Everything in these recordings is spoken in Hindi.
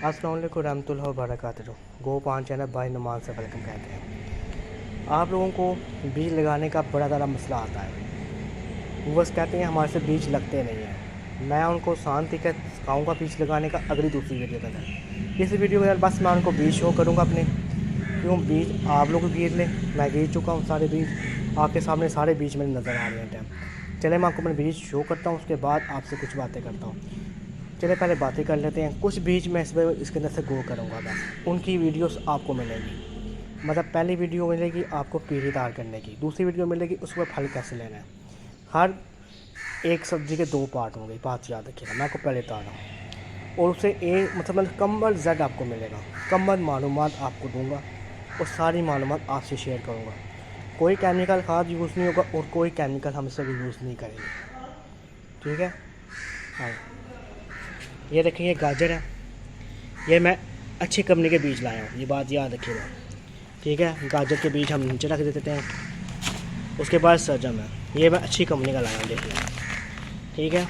अस्सलाम वालेकुम रहमतुल्लाहि व बरकातुहू। गो पान चैनल बाय नुमान से वेलकम कहते हैं। आप लोगों को बीज लगाने का बड़ा ज़्यादा मसला आता है। वो बस कहते हैं हमारे से बीज लगते नहीं हैं। मैं उनको शांति के सिखाऊंगा बीज लगाने का अगली दूसरी वीडियो के अंदर। इस वीडियो के अंदर बस मैं उनको बीज शो करूँगा अपने, क्यों बीज आप लोग गिर लें। मैं गिर चुका हूँ सारे बीज, आपके सामने सारे बीज मेरे नज़र आ रहे हैं टाइम। चले मैं आपको अपने बीज शो करता हूँ, उसके बाद आपसे कुछ बातें करता हूँ। चलिए पहले बातें कर लेते हैं। कुछ बीज मैं इसके अंदर से गो करूँगा, बस उनकी वीडियोस आपको मिलेगी। मतलब पहली वीडियो मिलेगी आपको पीढ़ी तैयार करने की, दूसरी वीडियो मिलेगी उसमें फल कैसे लेना है। हर एक सब्ज़ी के 2 पार्ट होंगे, बात याद रखिएगा। मैं आपको पहले बता रहा हूँ, और उससे एक मतलब कम्बल जेड आपको मिलेगा। कम्बल मालूमात आपको दूँगा और सारी मालूमात आपसे शेयर करूँगा। कोई केमिकल खाद यूज़ नहीं होगा और कोई केमिकल हम इससे यूज़ नहीं करेंगे, ठीक है। हाँ, ये देखिए, ये गाजर है, ये मैं अच्छी कंपनी के बीज लाया हूँ, ये बात याद रखिएगा, ठीक है। गाजर के बीज हम नीचे रख देते हैं। उसके बाद सजम है, ये मैं अच्छी कंपनी का लाया हूँ, देखिए, ठीक है।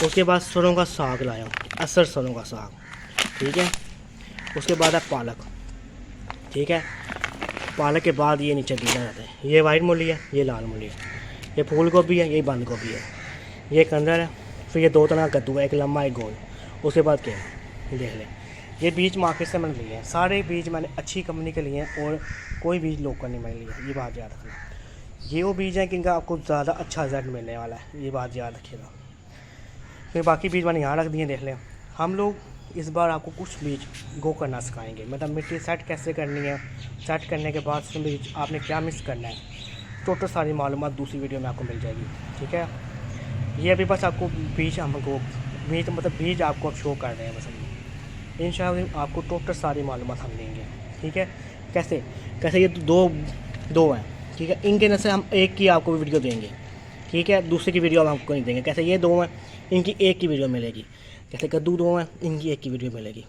उसके बाद सरों का साग लाया हूँ, असर सरों का साग, ठीक है। उसके बाद है पालक, ठीक है। पालक के बाद ये नीचे बीजा जाते हैं। ये वाइट मूली है, ये लाल मूली है, ये फूल गोभी है, ये बंद गोभी है, ये कंदर है। फिर ये 2 तरह का कद्दू है, एक लम्बा एक गोल। उसके बाद क्या है, देख लें। ये बीज मार्केट से मैंने लिए हैं, सारे बीज मैंने अच्छी कंपनी के लिए हैं और कोई बीज लोकल नहीं मैंने लिया, ये बात याद रखना। ये वो बीज हैं जिनका आपको ज़्यादा अच्छा रिजल्ट मिलने वाला है, ये बात याद रखिएगा। फिर बाकी बीज मैंने यहाँ रख दिए, देख लें। हम लोग इस बार आपको कुछ बीज गो करना सिखाएंगे, मतलब मिट्टी सेट कैसे करनी है, सेट करने के बाद बीज आपने क्या मिक्स करना है, टोटल सारी मालूमात दूसरी वीडियो में आपको मिल जाएगी, ठीक है। ये अभी बस आपको बीज हमको बीज मतलब बीज आपको अब शो कर रहे हैं, बस हम इंशाल्लाह आपको टोटल सारी मालूमात हम देंगे, ठीक है। कैसे कैसे ये दो हैं, ठीक है। इनके अंदर से हम एक की आपको वीडियो देंगे, ठीक है, दूसरे की वीडियो हम आपको नहीं देंगे। कैसे ये 2 हैं, इनकी एक की वीडियो मिलेगी। कैसे कद्दू 2 हैं, इनकी एक की वीडियो मिलेगी,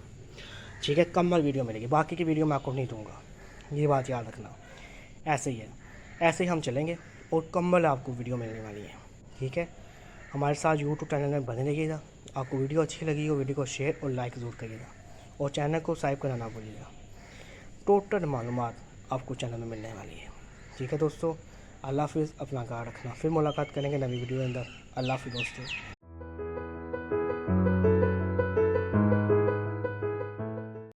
ठीक है। कम्बल वीडियो मिलेगी, बाकी की वीडियो मैं आपको नहीं दूँगा, ये बात याद रखना। ऐसे ही है, ऐसे ही हम चलेंगे और कम्बल आपको वीडियो मिलने वाली है, ठीक है। हमारे साथ यूट्यूब चैनल में बने रहिएगा। आपको वीडियो अच्छी लगी हो, वीडियो को शेयर और लाइक ज़रूर करिएगा और चैनल को सब्सक्राइब करना ना भूलिएगा। टोटल मालूमात आपको चैनल में मिलने वाली है, ठीक है दोस्तों। अल्लाह हाफिज़, अपना ख्याल रखना। फिर मुलाकात करेंगे नवी वीडियो के अंदर। अल्लाह हाफिज़ दोस्तों।